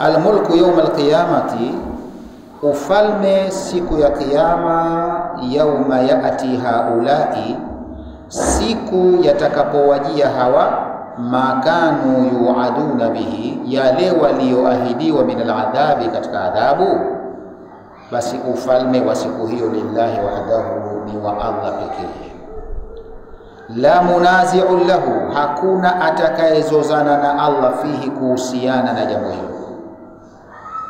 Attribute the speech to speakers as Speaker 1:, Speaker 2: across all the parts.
Speaker 1: Almulku yawm alqiyamati, ufalme siku ya kiyama. Yauma yati haulai, siku yatakapowajia hawa. Makanu yuaduna bihi, yale walioahidiwa min aladhabi, katika adhabu. Basi ufalme wa siku hiyo lillahi wahdahu, ni wa Allah pekee. La munazi'u lahu, hakuna atakayezozana na Allah fihi, kuhusiana na jambo hilo.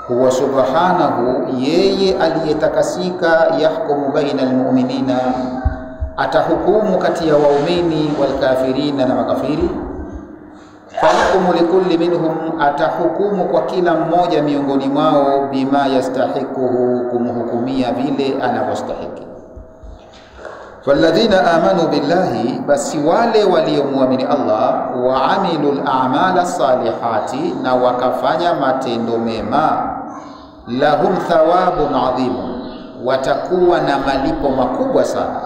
Speaker 1: Huwa subhanahu, yeye aliyetakasika. Yahkumu baina almu'minina, atahukumu kati ya waumini. Walkafirina, na makafiri. Fahkumu likulli minhum, atahukumu kwa kila mmoja miongoni mwao. Bima yastahiquhu, kumhukumia vile anavyostahiki. Falladhina amanu billahi, basi wale waliomuamini Allah. Wa amilul a'mala salihati, na wakafanya matendo mema. Lahum thawabun adhimun, watakuwa na malipo makubwa sana,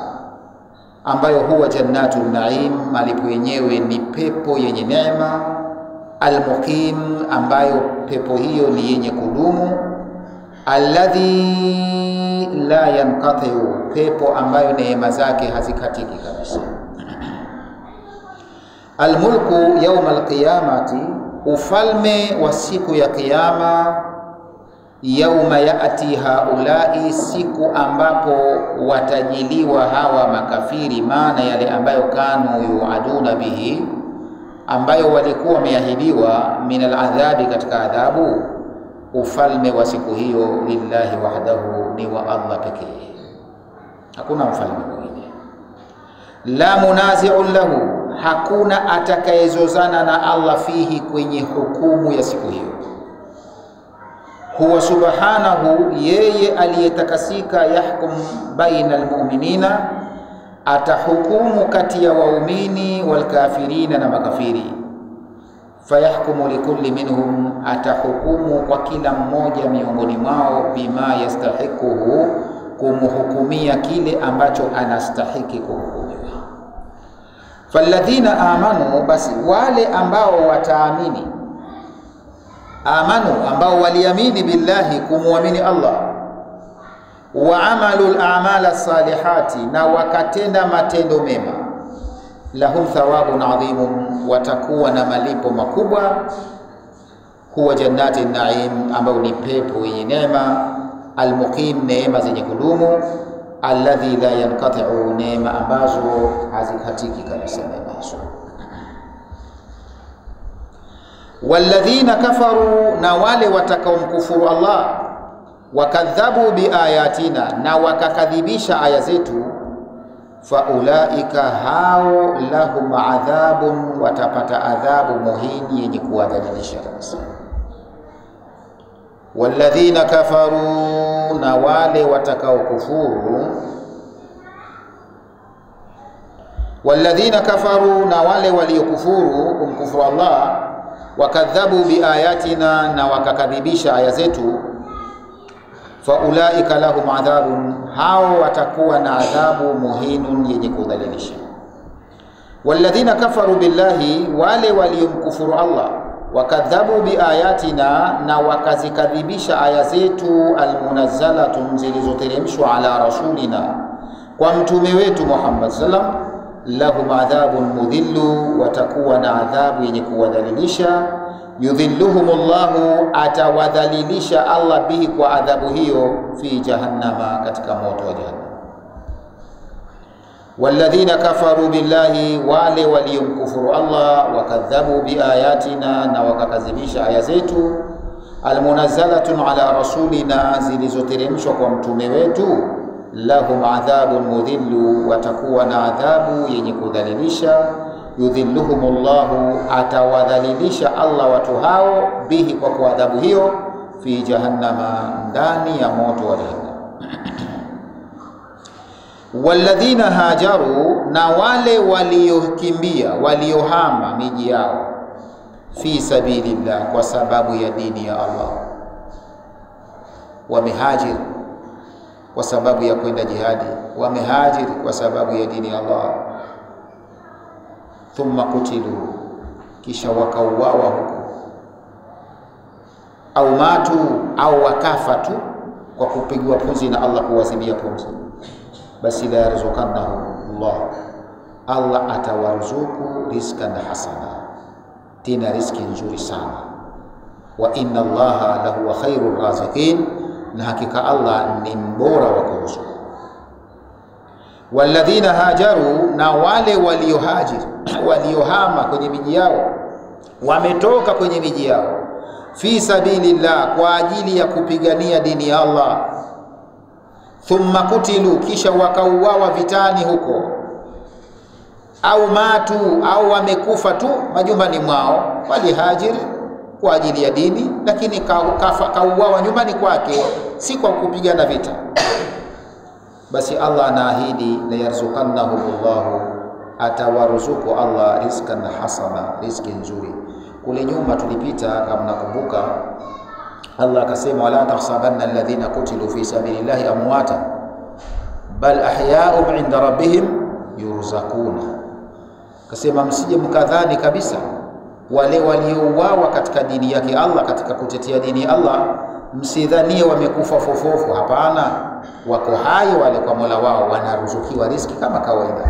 Speaker 1: ambayo huwa jannatul naim, malipo yenyewe ni pepo yenye neema. Almuqim, ambayo pepo hiyo ni yenye kudumu. Alladhi la yanqati'u, pepo ambayo neema zake hazikatiki kabisa. Almulku yawm alqiyamati, ufalme wa siku ya kiyama. Yauma yati haulai, siku ambapo watajiliwa hawa makafiri. Maana yale ambayo kanu yuaduna bihi, ambayo walikuwa wameahidiwa. Min aladhabi, katika adhabu. Ufalme wa siku hiyo lillahi wahdahu, ni wa Allah pekee, hakuna mfalme mwingine. La munazi'u lahu, hakuna atakayezozana na Allah fihi, kwenye hukumu ya siku hiyo. Huwa subhanahu, yeye aliyetakasika. Yahkum baina almu'minina, atahukumu kati ya waumini. Walkafirina, na makafiri. Fayahkumu likulli minhum, atahukumu kwa kila mmoja miongoni mwao. Bima yastahiquhu, kumhukumia kile ambacho anastahiki kuhukumiwa. Falladhina amanu, basi wale ambao wataamini. Amanu, ambao waliamini billahi, kumuamini Allah. Wa amalul a'mala salihati, na wakatenda matendo mema. Lahum thawabun adhimun, watakuwa na malipo makubwa. Huwa jannati naim, ambao ni pepo yenye neema. Almuqim, neema zenye kudumu. Alladhi la yanqati'u, neema ambazo hazikatiki kabisa neema hizo. Walladhina kafaru, na wale watakaomkufuru Allah. Wakadhabu biayatina, na wakakadhibisha aya zetu. Faulaika, hao lahum adhabun, watapata adhabu muhini, yenye kuwadhalilisha kabisa. Walladhina kafaru, na wale watakaokufuru. Walladhina kafaru, na wale waliokufuru kumkufuru Allah. Wakadhabu biayatina, na wakakadhibisha aya zetu. Faulaika lahum adhabun, hao watakuwa na adhabu muhinun, yenye kudhalilisha. Walladhina kafaru billahi, wale waliomkufuru Allah. Wakadhabu biayatina, na wakazikadhibisha aya zetu. Almunazzalatun, zilizoteremshwa. Ala rasulina, kwa mtume wetu Muhammad sallam. Lahum adhabun mudhillu, watakuwa na adhabu yenye kuwadhalilisha. Yudhilluhumullahu, atawadhalilisha Allah bihi, kwa adhabu hiyo. Fi jahannama, katika moto wa jahannam. Walladhina kafaru billahi, wale waliomkufuru Allah. Wakadhabu biayatina, na wakakadhibisha aya zetu. Almunazzalatun ala rasulina, zilizoteremshwa kwa mtume wetu. Lahum adhabun mudhillu, watakuwa na adhabu yenye kudhalilisha. Yudhilluhumullahu, atawadhalilisha Allah watu hao. Bihi, kwa kuadhabu hiyo. Fi jahannama, ndani ya moto wa jahannam. Walladhina hajaru, na wale waliokimbia, waliohama miji yao. Fi sabilillah, kwa sababu ya dini ya Allah. Wamehajir kwa sababu ya kwenda jihadi. Wamehajir kwa sababu ya dini ya Allah. Thumma kutilu, kisha wakauawa huko. au matu au wakafa tu kwa kupigwa pumzi na Allah, kuwazibia pumzi, basi la yarzuqannahu Allah atawaruzuku rizqan hasana, tena riziki nzuri sana. Wa inna Allaha lahu khairur raziqin, na hakika Allah ni mbora wa kuruzuku. Walladhina hajaru, na wale waliohajir, waliohama kwenye miji yao, wametoka kwenye miji yao, fi sabilillah, kwa ajili ya kupigania dini ya Allah, thumma kutilu, kisha wakauawa vitani huko, au matu, au wamekufa tu majumbani mwao, walihajir kwa ajili ya dini, lakini kauawa nyumbani kwake, si kwa kupigana vita, basi Allah anaahidi la yarzuqannahu Allahu, atawaruzuku Allah rizqan hasana, riziki nzuri. Kule nyuma tulipita, kama nakumbuka, Allah akasema wala tahsabanna alladhina qutilu fi sabilillahi amwata bal ahya'un 'inda rabbihim yurzaquna, akasema msije mkadhani kabisa wale waliouawa katika dini yake Allah, katika kutetea dini ya Allah, msidhanie wamekufa fofofu. Hapana, wako hai wale kwa Mola wao, wanaruzukiwa riziki kama kawaida.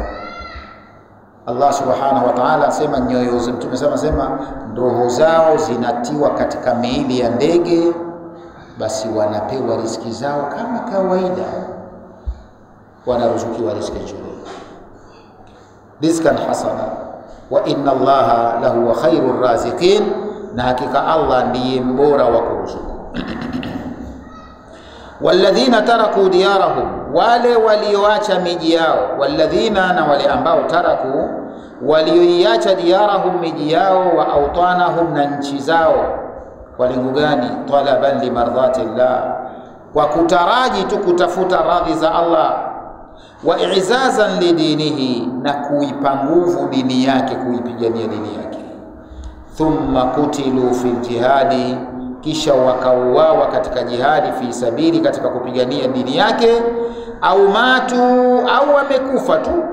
Speaker 1: Allah subhanahu wa ta'ala asema nyoyo za mtume sema roho zao zinatiwa katika miili ya ndege, basi wanapewa riziki zao kama kawaida, wanaruzukiwa riziki nzuri, rizqan hasana. Wa inna Allaha lahu khairur raziqin, na hakika Allah ndiye mbora wa kuruzuku. Walladhina taraku diyarahum, wale walioacha miji yao, walladhina, na wale ambao taraku, walioiacha diyarahum, miji yao, wa autanahum, na nchi zao. Kwa lengo gani? Talaban limardhatillah, kwa kutaraji tu kutafuta radhi za Allah, wa i'zazan lidinihi, na kuipa nguvu dini yake, kuipigania dini yake. Thumma kutilu fil jihadi, kisha wakauawa katika jihadi, fi sabili, katika kupigania dini yake, au matu, au wamekufa tu,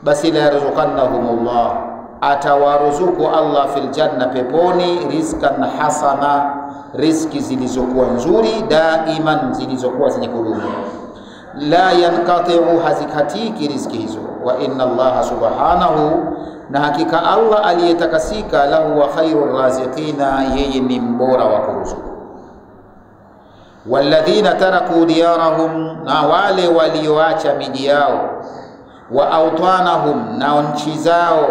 Speaker 1: basi la yarzuqannahumullah, atawaruzuku Allah fil janna, peponi, rizqan hasana, riziki zilizokuwa nzuri, daiman, zilizokuwa zenye kudumu, la yanqati'u, hazikatiki riziki hizo. Wa inna Allaha subhanahu, na hakika Allah aliyetakasika, lahu wa khairur raziqina, yeye ni mbora wa kuruzuku. Walladhina taraku diyarahum, na wale walioacha miji yao, wa autanahum, na nchi zao.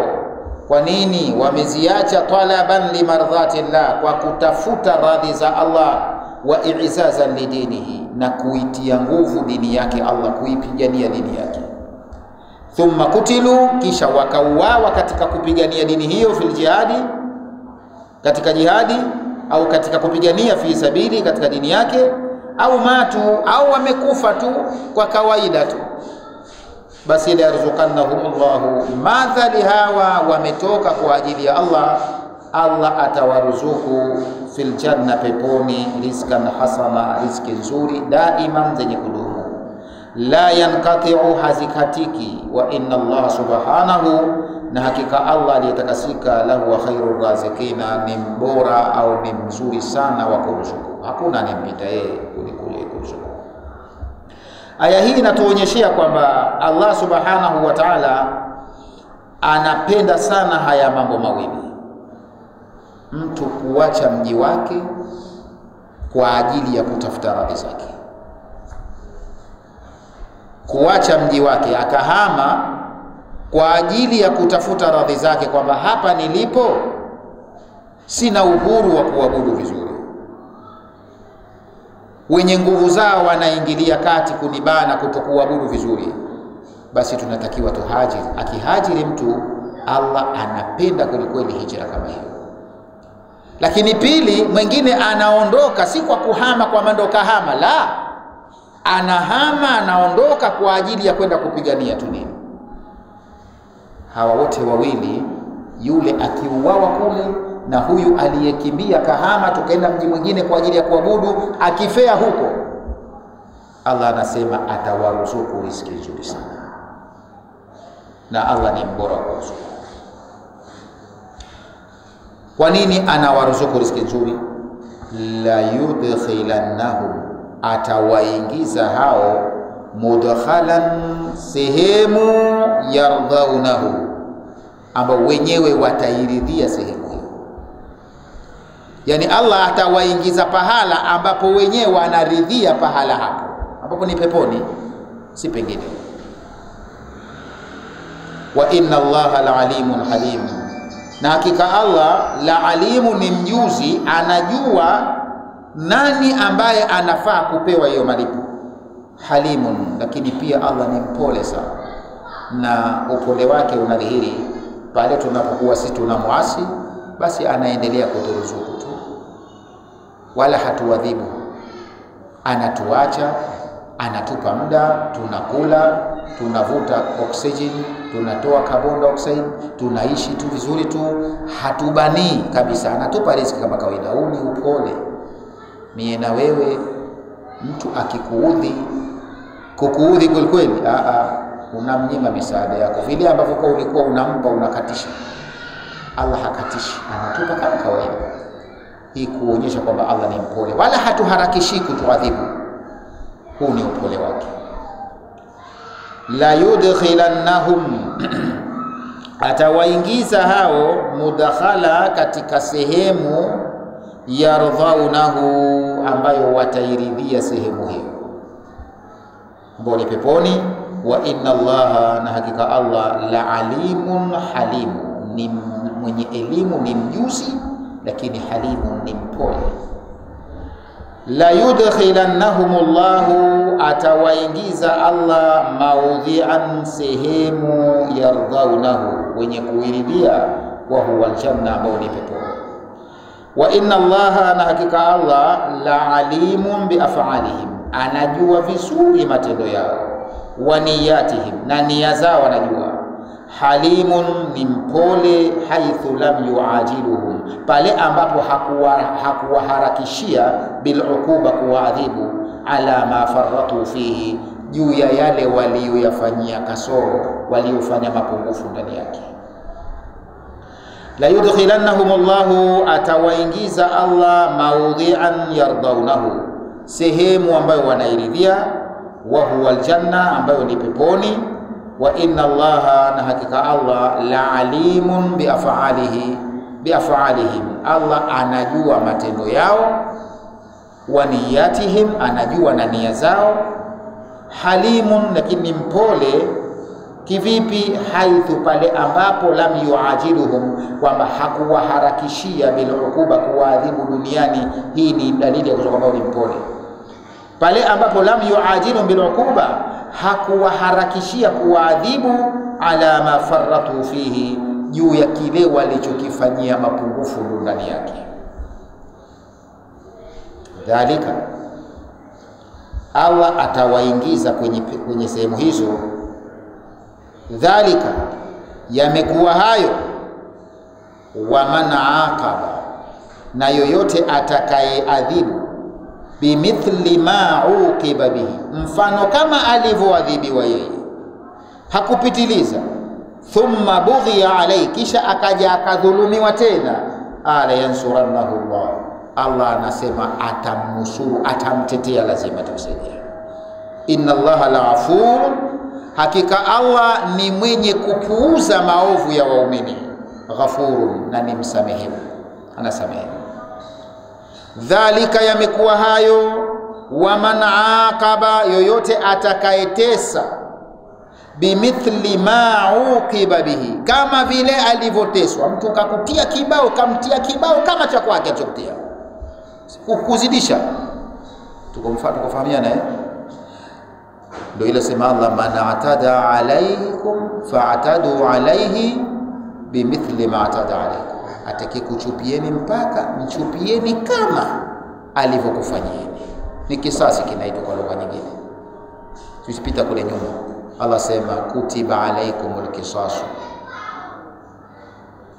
Speaker 1: Kwa nini wameziacha? Talaban limardhatillah, kwa kutafuta radhi za Allah, wa i'zazan lidinihi, na kuitia nguvu dini yake Allah, kuipigania dini yake. Thumma kutilu, kisha wakauawa katika kupigania dini hiyo, fil jihadi, katika jihadi, au katika kupigania fi sabili, katika dini yake, au matu, au wamekufa tu kwa kawaida tu, basi la yarzuqannahumullahu, madhali hawa wametoka kwa ajili ya Allah, Allah atawaruzuku fil janna, peponi, rizqan hasana, riziki nzuri, daiman, zenye kudumu, la yanqati'u, hazikatiki. Wa inna Allah subhanahu, na hakika Allah aliyetakasika, lahu wa khairur raziqina, ni mbora au ni mzuri sana wa kuruzuku, hakuna anempita yeye kuliko kuruzuku. Aya hii inatuonyeshea kwamba Allah subhanahu wa ta'ala anapenda sana haya mambo mawili: mtu kuacha mji wake kwa ajili ya kutafuta radhi zake, kuacha mji wake akahama kwa ajili ya kutafuta radhi zake, kwamba hapa nilipo sina uhuru wa kuabudu vizuri, wenye nguvu zao wanaingilia kati kunibana kutokuabudu vizuri, basi tunatakiwa tuhajiri. Akihajiri mtu, Allah anapenda kwelikweli hijra kama hiyo. Lakini pili, mwingine anaondoka si kwa kuhama kwa mando kahama, la, anahama, anaondoka kwa ajili ya kwenda kupigania tu nini. Hawa wote wawili, yule akiuawa kule na huyu aliyekimbia kahama tukaenda mji mwingine kwa ajili ya kuabudu, akifea huko, Allah anasema atawaruzuku riziki nzuri sana, na Allah ni mbora kwa ruzuku. Kwa nini anawaruzuku riziki nzuri? la yudkhilannahum, atawaingiza hao mudkhalan, sehemu yardhaunahu, ambao wenyewe watairidhia sehemu hiyo. Yani Allah atawaingiza pahala ambapo wenyewe wanaridhia pahala hapo, ambapo ni peponi, si pengine. Wa inna Allaha la alimun halim, na hakika Allah la alimu, ni mjuzi, anajua nani ambaye anafaa kupewa hiyo malipo. Halimun, lakini pia Allah ni mpole sana, na upole wake unadhihiri pale tunapokuwa sisi tunamwasi, basi anaendelea kuturuzuku tu, wala hatuadhibu. Anatuacha, anatupa muda, tunakula, tunavuta oxygen, tunatoa carbon dioxide, tunaishi tu vizuri tu, hatubanii kabisa, anatupa riziki kama kawaida. Huu ni upole. Mie na wewe, mtu akikuudhi, kukuudhi kweli kweli, unamnyima misaada yako, vile ambavyo kwa ulikuwa unampa, unakatisha. Allah hakatishi, anatupa kama kawaida. Hii kuonyesha kwamba Allah ni mpole, wala hatuharakishi kutuadhibu. Huu ni upole wake. La yudkhilannahum, atawaingiza hao mudakhala, katika sehemu yardhaunahu, ambayo watairidhia sehemu hiyo, ambao ni peponi. Wa inna Allaha, na hakika Allah, la alimun halim, ni mwenye elimu, ni mjuzi, lakini halimun, ni mpole. La yudkhilannahumullahu, atawaingiza Allah maudhi'an, sehemu yardhaunahu, wenye kuiridhia, wa huwa aljanna, ambao ni peponi. Wa inna Allaha, na hakika Allah, la alimun bi af'alihim, anajua vizuri matendo yao, wa niyatihim, na nia zao anajua. Halimun, ni mpole, haithu lam yuajiluhum, pale ambapo hakuwaharakishia biluquba, kuwaadhibu, ala ma farratu fihi, juu ya yale walioyafanyia kasoro, waliofanya mapungufu ndani yake. La yudkhilannahumullahu, atawaingiza Allah maudhi'an yardaunahu, sehemu ambayo wanairidhia, wa huwa aljanna, ambayo ni peponi. Wa inna Allaha, na hakika Allah, la alimun bi af'alihim, Allah anajua matendo yao, wa niyatihim, anajua na nia zao. Halimun, lakini mpole kivipi? Haithu, pale ambapo lam yuajiluhum, kwamba hakuwaharakishia biluquba, kuwaadhibu duniani. Hii ni dalili ya kwamba ni mpole. Pale ambapo lam yuajiluhum biluquba, hakuwaharakishia kuwaadhibu, ala ma farratu fihi, juu ya kile walichokifanyia mapungufu ndani yake. Dhalika, Allah atawaingiza kwenye sehemu hizo. Dhalika, yamekuwa hayo. Wa man aqaba, na yoyote atakayeadhibu, bimithli ma uqiba bihi, mfano kama alivyoadhibiwa yeye, hakupitiliza. Thumma bughiya alayhi, kisha akaja akadhulumiwa tena, ala yansurannahu Allah, Allah anasema atamnusuru, atamtetea, lazima tumsaidia. Inna Allaha la afur, hakika Allah ni mwenye kupuuza maovu ya waumini. Ghafurun, na ni msamehevu, anasamehe. Dhalika, yamekuwa hayo. Wa man aqaba, yoyote atakayetesa, bimithli ma uqiba bihi, kama vile alivyoteswa. Mtu kakutia kibao, kamtia kibao kama cha kwake alichokutia, kuzidisha. Tukufahamiana ndio ile sema Allah, man atada alaykum fa'tadu alayhi bimithli ma atada alaykum, atakikuchupieni mpaka mchupieni kama alivyokufanyieni. Ni kisasi kinaitwa kwa lugha nyingine, tusipita kule nyuma. Allah sema kutiba alaykumul qisasu,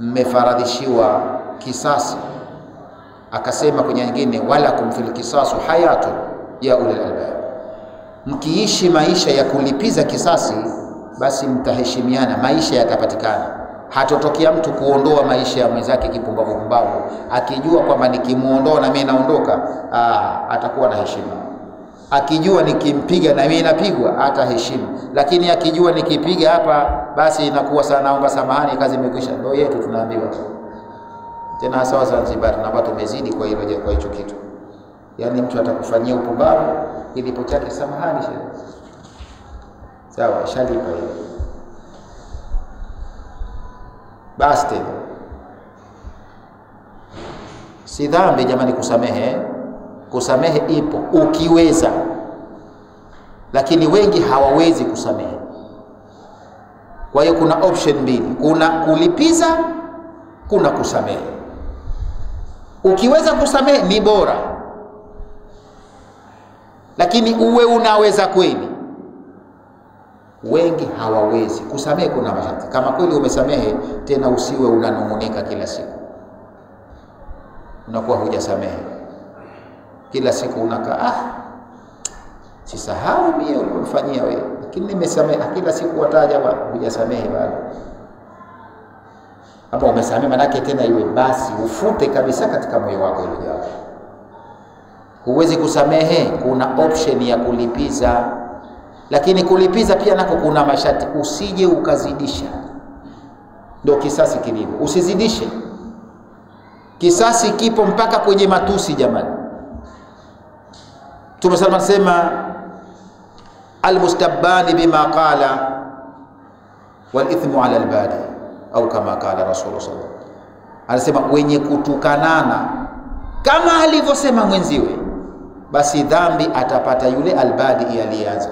Speaker 1: mmefaradhishiwa kisasi. Akasema kwenye nyingine, walakum fil qisasu hayatu ya ulil albab, mkiishi maisha ya kulipiza kisasi, basi mtaheshimiana, maisha yatapatikana. Hatotokea mtu kuondoa maisha ya mwenzake kipumbavu pumbavu, akijua kwamba nikimuondoa na mimi naondoka, atakuwa na heshima. Akijua nikimpiga na mimi napigwa, hata heshima. Lakini akijua nikipiga hapa basi inakuwa sana, naomba samahani, kazi imekwisha. Ndio yetu tunaambiwa. Tena hasa wa Zanzibar na watu tumezidi kwa hilo, kwa hicho kitu. Yaani mtu atakufanyia upumbavu, ilipo chake samahani shehe. Sawa, shalipa hiyo. Basi tena si dhambi jamani kusamehe. Kusamehe ipo ukiweza, lakini wengi hawawezi kusamehe. Kwa hiyo kuna option mbili, kuna kulipiza, kuna kusamehe. Ukiweza kusamehe ni bora, lakini uwe unaweza kweli. Wengi hawawezi kusamehe. Kuna masharti. Kama kweli umesamehe, tena usiwe unanung'unika kila siku, unakuwa hujasamehe kila siku, unakaa sisahau mimi ulifanyia wewe, lakini nimesamehe. Kila siku wataja hujasamehe bado. Hapo umesamehe manake tena iwe basi ufute kabisa katika moyo wako hilo jambo. Huwezi kusamehe, kuna option ya kulipiza. Lakini kulipiza pia nako kuna masharti, usije ukazidisha. Ndio kisasi kilivyo, usizidishe. Kisasi kipo mpaka kwenye matusi jamani. Mtume sallallahu alayhi wasallam anasema almustabbani bima qala wal ithmu ala albadi, au kama qala Rasulullah sallallahu alayhi wasallam. Anasema wenye kutukanana kama alivyosema mwenziwe, basi dhambi atapata yule albadi aliyeanza.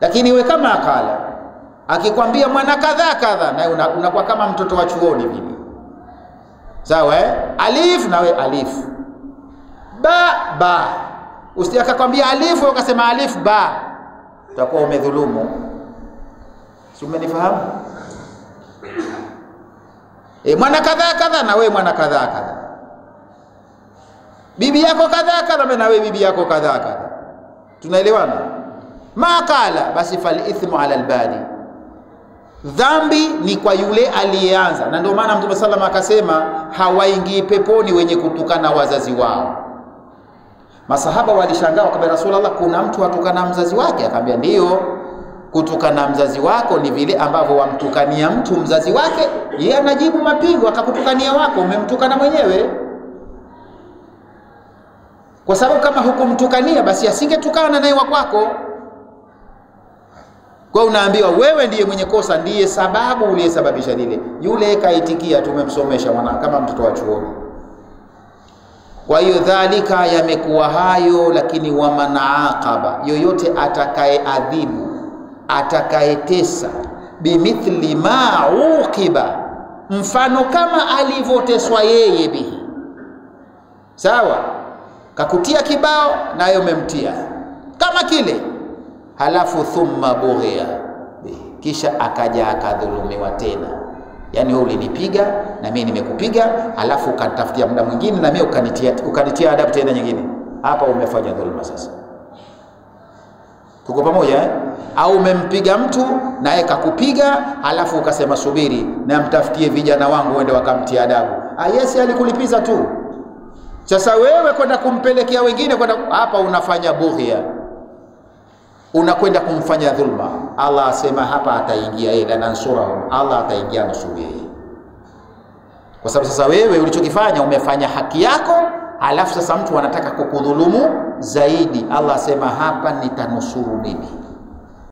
Speaker 1: Lakini we kama akala, akikwambia mwana kadhaa kadhaa, na unakuwa kama mtoto wa chuoni vile. Sawa alif na we alif, ba usije akakwambia alif ukasema alif ba, utakuwa umedhulumu. Si umenifahamu? Mwana kadhaa kadhaa na we mwana kadhaa kadhaa, bibi yako kadhaa kadhaa na we bibi yako kadhaa kadhaa. Tunaelewana? Makala basi fal ithmu ala albadi, dhambi ni kwa yule aliyeanza. Na ndio maana Mtume sallallahu alayhi wasallam akasema hawaingii peponi wenye kutukana wazazi wao. Masahaba walishangaa wakamwambia Rasulullah, kuna mtu atukana mzazi wake? Akamwambia ndio, kutukana mzazi wako ni vile ambavyo wamtukania mtu mzazi wake, yeye anajibu mapigo, akakutukania wako, umemtukana mwenyewe. Kwa sababu kama hukumtukania basi asingetukana naye wa kwako. Kwa unaambiwa wewe ndiye mwenye kosa, ndiye sababu uliyesababisha lile. Yule kaitikia tumemsomesha mwana kama mtoto wa chuoni. Kwa hiyo dhalika yamekuwa hayo, lakini wa manaaqaba, yoyote atakayeadhibu, atakayetesa bimithli ma uqiba, mfano kama alivyoteswa yeye bihi. Sawa, kakutia kibao naye umemtia kama kile, halafu thumma bughiya, kisha akaja akadhulumiwa tena. Yani wewe ulinipiga na mimi nimekupiga, halafu ukatafutia muda mwingine na mimi ukanitia adabu tena nyingine. Hapa umefanya dhulma sasa. Tuko pamoja Au umempiga mtu naye kakupiga, halafu ukasema subiri na mtafutie vijana wangu wende wakamtia adabu. Yes, alikulipiza tu. Sasa wewe kwenda kumpelekea wengine, kwenda hapa unafanya bughia, unakwenda kumfanya dhulma. Allah asema hapa ataingia yeye, na nsurahum, Allah ataingia nusuru yeye. Kwa sababu sasa wewe ulichokifanya umefanya haki yako, halafu sasa mtu anataka kukudhulumu zaidi. Allah asema hapa nitanusuru mimi.